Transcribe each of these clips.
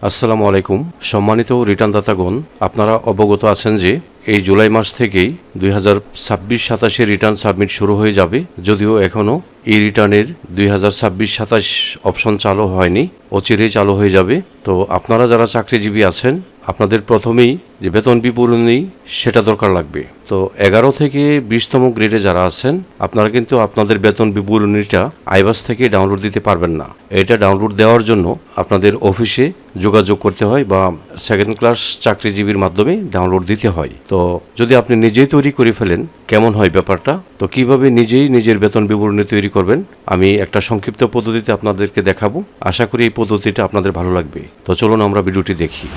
আসসালামু আলাইকুম। সম্মানিত রিটার্নদাতাগণ, আপনারা অবগত আছেন যে এই জুলাই মাস থেকেই 2026-27 রিটার্ন সাবমিট শুরু হয়ে যাবে। যদিও এখনও এই রিটার্নের 2026-27 অপশন চালু হয়নি, অচিরেই চালু হয়ে যাবে। তো আপনারা যারা চাকরিজীবী আছেন, আপনাদের প্রথমেই যে বেতন বিবরণী সেটা দরকার লাগবে। তো 11 থেকে 20তম গ্রেডে যারা আছেন, আপনারা কিন্তু আপনাদের বেতন বিবরণীটা আইবাস থেকে ডাউনলোড দিতে পারবেন না। এটা ডাউনলোড দেওয়ার জন্য আপনাদের অফিসে যোগাযোগ করতে হয় বা সেকেন্ড ক্লাস চাকরিজীবীর মাধ্যমে ডাউনলোড দিতে হয়। তো যদি আপনি নিজেই তৈরি করে ফেলেন, কেমন হয় ব্যাপারটা? তো কিভাবে নিজেই নিজের বেতন বিবরণী তৈরি করবেন, আমি একটা সংক্ষিপ্ত পদ্ধতিতে আপনাদেরকে দেখাবো। আশা করি এই পদ্ধতিটা আপনাদের ভালো লাগবে। তো চলুন আমরা ভিডিওটি দেখি।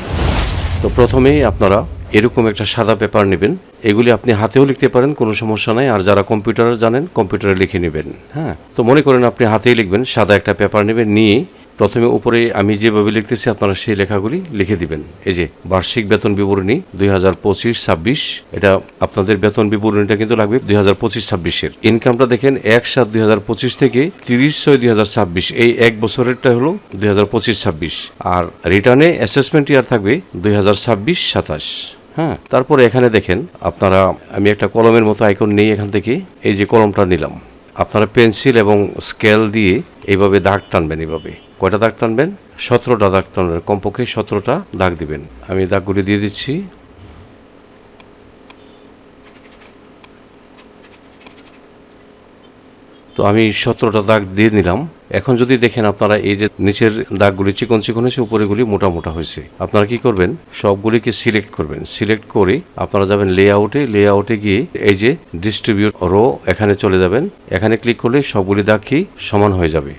তো প্রথমেই আপনারা এরকম একটা সাদা পেপার নেবেন। এগুলি আপনি হাতেও লিখতে পারেন, কোনো সমস্যা নাই। আর যারা কম্পিউটারে জানেন, কম্পিউটারে লিখে নেবেন। হ্যাঁ, তো মনে করেন আপনি হাতেই লিখবেন। সাদা একটা পেপার নেবেন, নিয়ে প্রথমে উপরে আমি যেভাবে লিখতেছি আপনারা সেই লেখাগুলি লিখে দিবেন। এই যে বার্ষিক বেতন বিবরণী 2025-26, এটা আপনাদের বেতন বিবরণীটা কিন্তু লাগবে 2025-26-এর। ইনকামটা দেখেন 1/7/2025 থেকে 30/6/2026, এই এক বছরেরটা হলো 2025-26। আর রিটার্নে অ্যাসেসমেন্ট ইয়ার থাকবে 2026-27। হ্যাঁ, তারপরে এখানে দেখেন আপনারা, আমি একটা কলমের মতো আইকন নেই এখান থেকে, এই যে কলমটা নিলাম। আপনারা পেন্সিল এবং স্কেল দিয়ে এইভাবে দাগ টানবেন। এইভাবে কয়টা দাগ টানবেন? 17টা দাগ টানবেন। কমপক্ষে 17টা দাগ দিবেন। আমি দাগগুলি দিয়ে দিচ্ছি। তো আমি 17টা দাগ দিয়ে নিলাম। এখন যদি দেখেন আপনারা, এই যে নিচের দাগগুলি চিকন চিকন হয়েছে, উপরেগুলি মোটা মোটা হয়েছে। আপনারা কি করবেন? সবগুলিকে সিলেক্ট করবেন। সিলেক্ট করে আপনারা যাবেন লেআউটে গিয়ে এই যে ডিস্ট্রিবিউট রো, এখানে চলে যাবেন। এখানে ক্লিক করলে সবগুলি দাগ কি সমান হয়ে যাবে।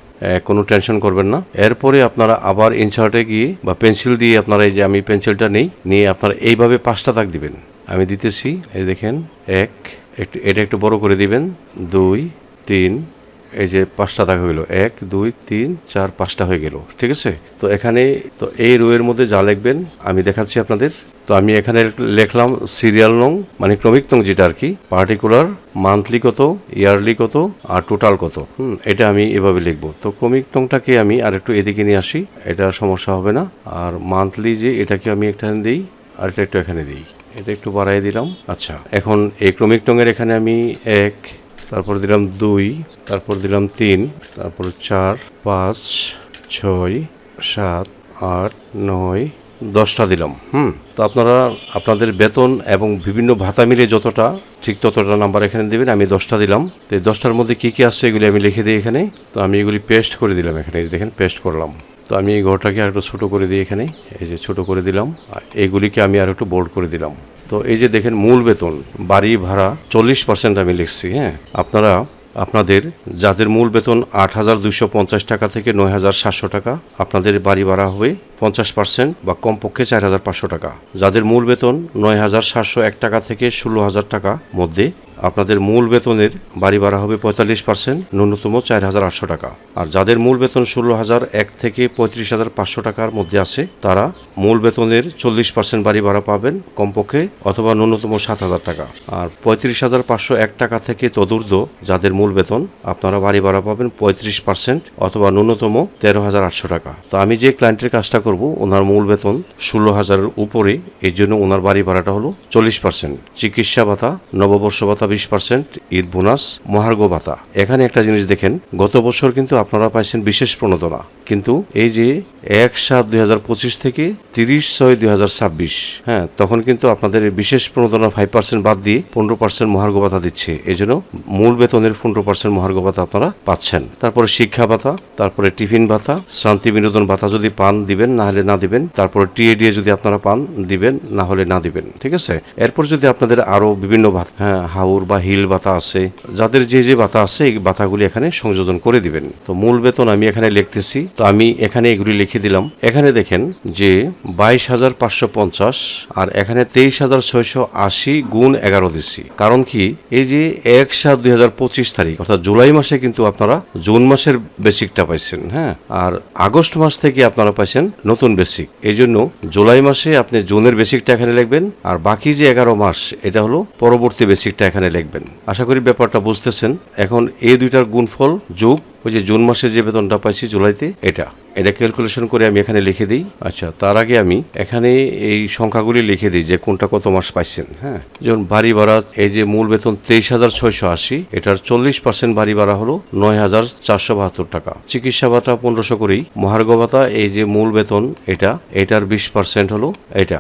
কোনো টেনশন করবেন না। এরপরে আপনারা আবার ইনসার্টে গিয়ে বা পেন্সিল দিয়ে, আপনারা এই যে আমি পেন্সিলটা নিয়ে আপনারা এইভাবে 5টা দাগ দিবেন। আমি দিতেছি, এই দেখেন, এটা একটু বড় করে দিবেন। 2, 3, এই যে 5টা দাগ হয়ে গেল। 1, 2, 3, 4, 5টা হয়ে গেল। ঠিক আছে? তো এখানে তো এই রোয়ের মধ্যে যা লিখবেন আমি দেখাচ্ছি আপনাদের। তো আমি এখানে লিখলাম সিরিয়াল নং, মানে ক্রমিক নং যেটা আর কি, পার্টিকুলার, মান্থলি কত, ইয়ারলি কত, আর টোটাল কত। এটা আমি এভাবে লিখবো। তো ক্রমিক নংটাকে আমি আর একটু এদিকে নিয়ে আসি, এটা সমস্যা হবে না। আর মান্থলি যে, এটাকে আমি এখানে দিই, আর এটা একটু এখানে দিই, এটা একটু বাড়াই দিলাম। আচ্ছা, এখন এই ক্রমিক নংয়ের এখানে আমি 1, তারপর দিলাম 2, তারপর দিলাম 3, তারপর 4, 5, 6, 7, 8, 9, 10টা দিলাম। তো আপনারা আপনাদের বেতন এবং বিভিন্ন ভাতা মিলে যতটা, ঠিক ততটা নাম্বার এখানে দেবেন। আমি 10টা দিলাম। তো এই 10টার মধ্যে কী কী আসছে এগুলি আমি লিখে দিই এখানে। তো আমি এগুলি পেস্ট করে দিলাম এখানে, দেখেন পেস্ট করলাম। তো আমি এই ঘরটাকে আর একটু ছোটো করে দিই এখানে, এই যে ছোটো করে দিলাম। আর এইগুলিকে আমি আর একটু বোল্ড করে দিলাম। তো এই যে দেখেন, মূল বেতন, বাড়ি ভাড়া 40% আমি লিখছি। হ্যাঁ, আপনারা আপনাদের যাদের মূল বেতন 8,250 টাকা থেকে 9,700 টাকা, আপনাদের বাড়ি ভাড়া হবে 50% বা কমপক্ষে 4,500 টাকা। যাদের মূল বেতন 9,701 টাকা থেকে 16,000 টাকা মধ্যে, আপনাদের মূল বেতনের বাড়ি ভাড়া হবে 45%, ন্যূনতম 4,800 টাকা। আর যাদের মূল বেতন 16,001 থেকে 35,500 টাকার মধ্যে আছে, তারা মূল বেতনের 40% বাড়ি ভাড়া পাবেন কমপক্ষে, অথবা ন্যূনতম 7,000 টাকা। আর 35,501 টাকা থেকে তদূর্ধ্ব যাদের মূল বেতন, আপনারা বাড়ি ভাড়া পাবেন 35% অথবা ন্যূনতম 13,800 টাকা। তো আমি যে ক্লায়েন্টের কাজটা করব, ওনার মূল বেতন 16,000-এর উপরে, এই জন্য ওনার বাড়ি ভাড়াটা হলো 40%। চিকিৎসা ভাতা, নববর্ষ ভাতা 20%, ঈদ বোনাস, মহার্ঘ ভাতা। এখানে একটা জিনিস দেখেন, গত বছর কিন্তু আপনারা পাইছেন বিশেষ প্রণোদনা, কিন্তু এই যে 1/7/2025 থেকে 30/6/2026, হ্যাঁ, তখন কিন্তু আপনাদের বিশেষ প্রণোদনা 5% বাদ দিয়ে 15% মহার্ঘ ভাতা দিচ্ছে। এই জন্য মূল বেতনের 15% মহার্ঘ ভাতা আপনারা পাচ্ছেন। তারপরে শিক্ষা ভাতা, তারপরে টিফিন ভাতা, শান্তি বিনোদন ভাতা যদি পান দিবেন, না হলে না দিবেন। তারপরে টিএডিএ যদি আপনারা পান দিবেন, না হলে না দিবেন। ঠিক আছে? এরপর যদি আপনাদের আরো বিভিন্ন ভাতা, হ্যাঁ, হাউর বা হিল ভাতা আছে, যাদের যে যে ভাতা আছে, এই ভাতাগুলি এখানে সংযোজন করে দিবেন। তো মূল বেতন আমি এখানে লিখতেছি। তো আমি এখানে এগুলি লিখে দিলাম। এখানে দেখেন যে 22,550, আর এখানে 23,680 গুণ 11 দিচ্ছি। কারণ কি, এই যে 1/7/2025 তারিখ, অর্থাৎ জুলাই মাসে কিন্তু আপনারা জুন মাসের বেসিকটা পাইছেন। হ্যাঁ, আর আগস্ট মাস থেকে আপনারা পাইছেন নতুন বেসিক। এই জন্য জুলাই মাসে আপনি জুনের বেসিকটা এখানে লিখবেন, আর বাকি যে 11 মাস, এটা হলো পরবর্তী বেসিকটা এখানে লিখবেন। আশা করি ব্যাপারটা বুঝতেছেন। এখন এই দুইটার গুণফল যোগ ওই যে জুন মাসে যে বেতনটা পাইছি জুলাইতে, এটা ক্যালকুলেশন করে আমি এখানে লিখে দিই। আচ্ছা, তার আগে আমি এখানে এই সংখ্যাগুলি লিখে দিই যে কোনটা কত মাস পাইছেন। হ্যাঁ, যেমন বাড়ি ভাড়া, এই যে মূল বেতন 23,680, এটার 40% বাড়ি ভাড়া হলো 9,472 টাকা। চিকিৎসা ভাতা 1500 করেই। মহার্ঘ ভাতা, এই যে মূল বেতন এটার 20% হলো এটা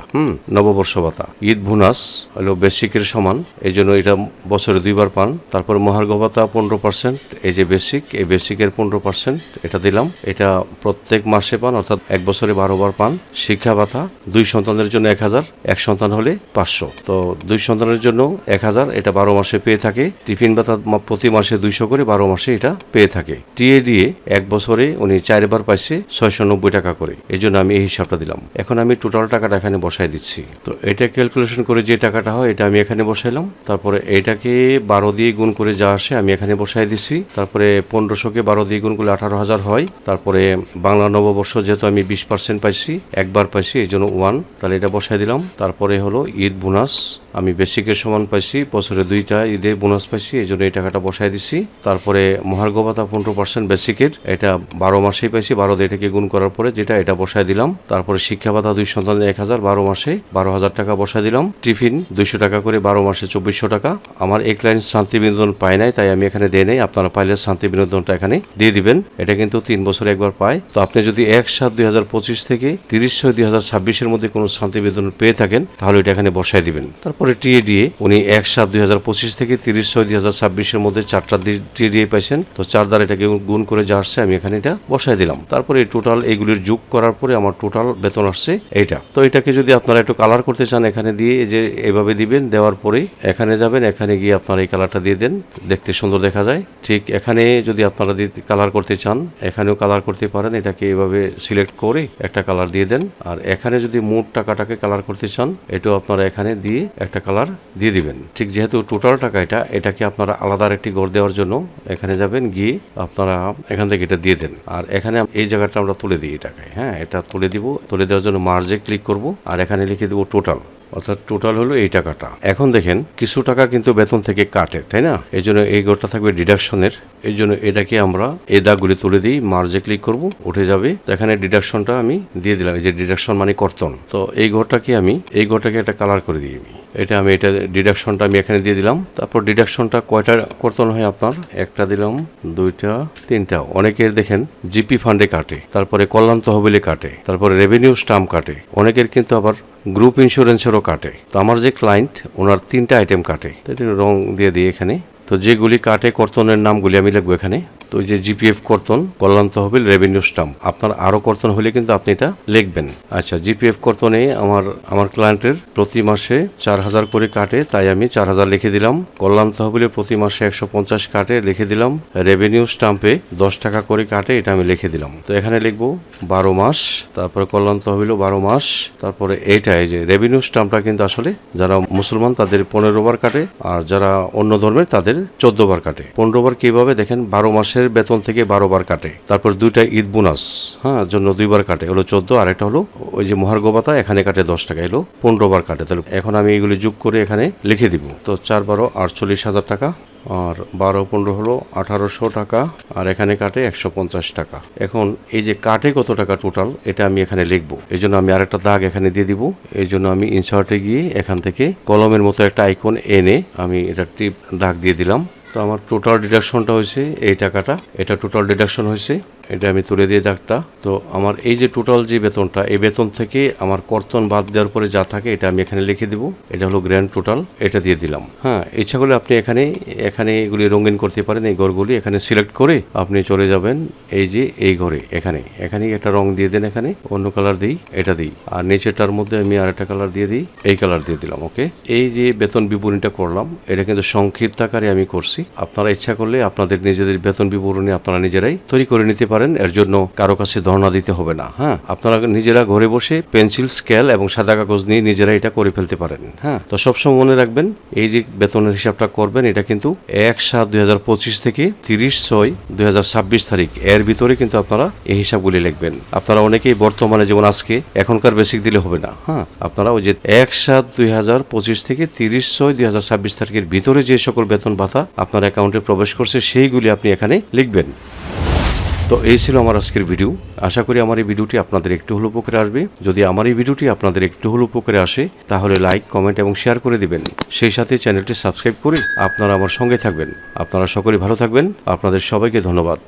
নববর্ষ ভাতা। ঈদ বোনাস হলো বেসিকের সমান, এই জন্য এটা বছরে 2বার পান। তারপর মহার্ঘ ভাতা 15%, এই যে বেসিক, এই বেসিকের 15% এটা দিলাম। এটা প্রত্যেক মাসে পান, অর্থাৎ এক বছরে 12 বার পান। শিক্ষা ভাতা 2 সন্তানের জন্য 1000, এক সন্তান হলে 500। তো 2 সন্তানের জন্য 1000, এটা 12 মাসে পেয়ে থাকে। টিফিন ভাতা প্রতি মাসে 200 করে, 12 মাসে এটা পেয়ে থাকে। টিএ দিয়ে এক বছরে উনি 4 বার পাইছে 690 টাকা করে, এই জন্য আমি এই হিসাবটা দিলাম। এখন আমি টোটাল টাকাটা এখানে বসাই দিচ্ছি। তো এটা ক্যালকুলেশন করে যে টাকাটা হয় এটা আমি এখানে বসাইলাম। তারপরে এটাকে 12 দিয়ে গুণ করে যা আসে আমি এখানে বসাই দিচ্ছি। তারপরে 1500কে 12 দিয়ে গুণ করলে 18,000 হয়। তারপরে বাংলা নববর্ষ যেহেতু আমি 20% পাইছি, একবার পাইছি, এই জন্য 1, তাহলে এটা বসাই দিলাম। তারপরে হলো ঈদ বোনাস, আমি বেসিকের সমান পাইছি, বছরে 2টা ঈদে বোনাস পাইছি, এই জন্য এই টাকাটা বসাই দিছি। তারপরে মহার্ঘ ভাতা 15% বেসিকের, এটা 12 মাসেই পাইছি, 12 দিয়ে এটাকে গুণ করার পরে যেটা এটা বসাই দিলাম। তারপরে শিক্ষা ভাতা 2 সন্তানের 1000, 12 মাসে 12,000 টাকা বসাই দিলাম। টিফিন 200 টাকা করে, 12 মাসে 2400 টাকা। আমার এই ক্লায়েন্ট শান্তি বিনোদন পায় নাই, তাই আমি এখানে দেই নাই। আপনারা পাইলে শান্তি বিনোদনটা এখানে দিয়ে দিবেন। এটা কিন্তু 3 বছরে একবার পায়। তো আপনি যদি 1/7/2025 থেকে 30/6/2026 মধ্যে কোনো শান্তি বিনোদন পেয়ে থাকেন তাহলে এটা এখানে বসাই দিবেন। তারপরে টিএ দিয়ে উনি 1/7/2025 থেকে 30/6/2026 মধ্যে 4টা টিএ পাইছেন। তো 4 দ্বারা এটাকে গুণ করে যা আসছে আমি এখানে এটা বসাই দিলাম। তারপরে টোটাল এগুলির যোগ করার পরে আমার টোটাল বেতন আসছে এইটা। তো এটাকে যদি আপনারা একটু কালার করতে চান এখানে দিয়ে যে এভাবে দিবেন, দেওয়ার পরে এখানে যাবেন, এখানে গিয়ে আপনারা এই কালারটা দিয়ে দেন, দেখতে সুন্দর দেখা যায়। ঠিক এখানে যদি আপনারা কালার করতে চান এখানেও কালার করতে পারেন, এটাকে এভাবে সিলেক্ট করে একটা কালার দিয়ে দেন। আর এখানে যদি মোট টাকাটাকে কালার করতে চান এটাও আপনারা এখানে দিয়ে একটা কালার দিয়ে দিবেন। ঠিক যেহেতু টোটাল টাকা এটাকে আপনারা আলাদা একটি ঘর দেওয়ার জন্য এখানে যাবেন, গিয়ে আপনারা এখান থেকে এটা দিয়ে দেন। আর এখানে এই জায়গাটা আমরা তুলে দিই এটাকে। হ্যাঁ, এটা তুলে দিব। তুলে দেওয়ার জন্য মার্জে ক্লিক করব আর এখানে লিখে দেবো টোটাল, অর্থাৎ টোটাল হলো এই টাকাটা। এখন দেখেন কিছু টাকা কিন্তু বেতন থেকে কাটে, তাই না? এই জন্য এই ঘরটা থাকবে ডিডাকশনের, এই জন্য এটাকে আমরা এই দাগগুলি তুলে দিই, মার্জে ক্লিক করব, উঠে যাবে। তো এখানে ডিডাকশনটা আমি দিয়ে দিলাম, এই যে ডিডাকশন মানে কর্তন। তো এই ঘরটাকে একটা কালার করে দিই আমি এটা ডিডাকশনটা আমি এখানে দিয়ে দিলাম। তারপর ডিডাকশনটা কয়টা কর্তন হয় আপনার, একটা দিলাম, 2টা, 3টা। অনেকের দেখেন জিপি ফান্ডে কাটে, তারপরে কল্যাণ তহবিলে কাটে, তারপরে রেভিনিউ স্টাম্প কাটে, অনেকের কিন্তু আবার গ্রুপ ইন্স্যুরেন্সেরও কাটে। তো আমার যে ক্লায়েন্ট ওনার 3টা আইটেম কাটে, রং দিয়ে দিই এখানে। তো যেগুলি কাটে কর্তনের নামগুলি আমি লিখবো এখানে। তো এই যে জিপিএফ কর্তন, কল্যাণ তহবিল, রেভিনিউ স্টাম্প, আপনার আরও কর্তন হলে কিন্তু আপনি এটা লিখবেন। আচ্ছা, জিপিএফ কর্তনে আমার ক্লায়েন্টের প্রতি মাসে 4000 করে কাটে, তাই আমি 4000 লিখে দিলাম। কল্যাণ তহবিলে প্রতি মাসে 150 কাটে, লিখে দিলাম। রেভিনিউ স্টাম্পে 10 টাকা করে কাটে, এটা আমি লিখে দিলাম। তো এখানে লিখবো 12 মাস, তারপরে কল্যাণ তহবিলও 12 মাস, তারপরে এইটা এই যে রেভিনিউ স্টাম্পটা কিন্তু আসলে যারা মুসলমান তাদের 15 বার কাটে, আর যারা অন্য ধর্মের তাদের 14 বার কাটে। 15 বার কিভাবে দেখেন, 12 মাসের বেতন থেকে 12 বার কাটে। তারপর 2টা ঈদ বোনাস, হ্যাঁ, জন্য 2 বার কাটে, হলো 14। আর একটা হলো ওই যে মহার্ঘ ভাতা, এখানে কাটে 10 টাকা, এলো 15 বার কাটে। তাহলে এখন আমি এগুলি যোগ করে এখানে লিখে দিব। তো 4 12 48,000 টাকা, আর 12 15 হলো 1800 টাকা, আর এখানে কাটে 150 টাকা। এখন এই যে কাটে কত টাকা টোটাল, এটা আমি এখানে লিখবো। এই জন্য আমি আরেকটা দাগ এখানে দিয়ে দিব। এই জন্য আমি ইনসার্টে গিয়ে এখান থেকে কলমের মতো একটা আইকন এনে আমি এটা টিপ দাগ দিয়ে দিলাম। তো আমার টোটাল ডিডাকশনটা হয়েছে এই টাকাটা, এটা টোটাল ডিডাকশন হয়েছে, এটা আমি তুলে দিয়ে দাগটা। তো আমার এই যে টোটাল যে বেতনটা, এই বেতন থেকে আমার কর্তন বাদ দেওয়ার পরে যা থাকে এটা আমি এখানে লিখে দিব। এটা হলো গ্র্যান্ড টোটাল, এটা দিয়ে দিলাম। হ্যাঁ, ইচ্ছা করলে আপনি এখানে এগুলি রঙিন করতে পারেন। এই ঘরগুলি এখানে সিলেক্ট করে আপনি চলে যাবেন এই যে এই ঘরে, এখানে একটা রং দিয়ে দেন, এখানে অন্য কালার দিই, এটা দিই। আর নিচেটার মধ্যে আমি আরেকটা কালার দিয়ে দিই, এই কালার দিয়ে দিলাম। ওকে, এই যে বেতন বিবরণীটা করলাম এটা কিন্তু সংক্ষিপ্ত আকারে আমি করছি। আপনারা ইচ্ছা করলে আপনাদের নিজেদের বেতন বিবরণী আপনারা নিজেরাই তৈরি করে নিতে পারেন, এর জন্য কারো কাছে ধর্ণা দিতে হবে না। হ্যাঁ, আপনারা নিজেরা ঘরে বসে পেন্সিল, স্কেল এবং সাদা কাগজ নিয়ে নিজেরা এটা করে ফেলতে পারেন। হ্যাঁ, তো সবসময় মনে রাখবেন এই যে বেতনের হিসাবটা করবেন এটা কিন্তু 1/7/2025 থেকে 30/6/2026 তারিখ এর ভিতরে কিন্তু আপনারা এই হিসাবগুলি লিখবেন। আপনারা অনেকেই বর্তমানে যেমন আজকে এখনকার বেসিক দিলে হবে না। হ্যাঁ, আপনারা ওই যে 1/7/2025 থেকে 30/6/2026 তারিখের ভিতরে যে সকল বেতন ভাতা আপনার অ্যাকাউন্টে প্রবেশ করছে সেইগুলি আপনি এখানে লিখবেন। তো এই ছিল আমার আজকের ভিডিও। আশা করি আমার এই ভিডিওটি আপনাদের একটু হলেও উপকারে আসবে। যদি আমার এই ভিডিওটি আপনাদের একটু হলেও উপকারে আসে তাহলে লাইক, কমেন্ট এবং শেয়ার করে দিবেন। সেই সাথে চ্যানেলটি সাবস্ক্রাইব করে আপনারা আমার সঙ্গে থাকবেন। আপনারা সকলে ভালো থাকবেন। আপনাদের সবাইকে ধন্যবাদ।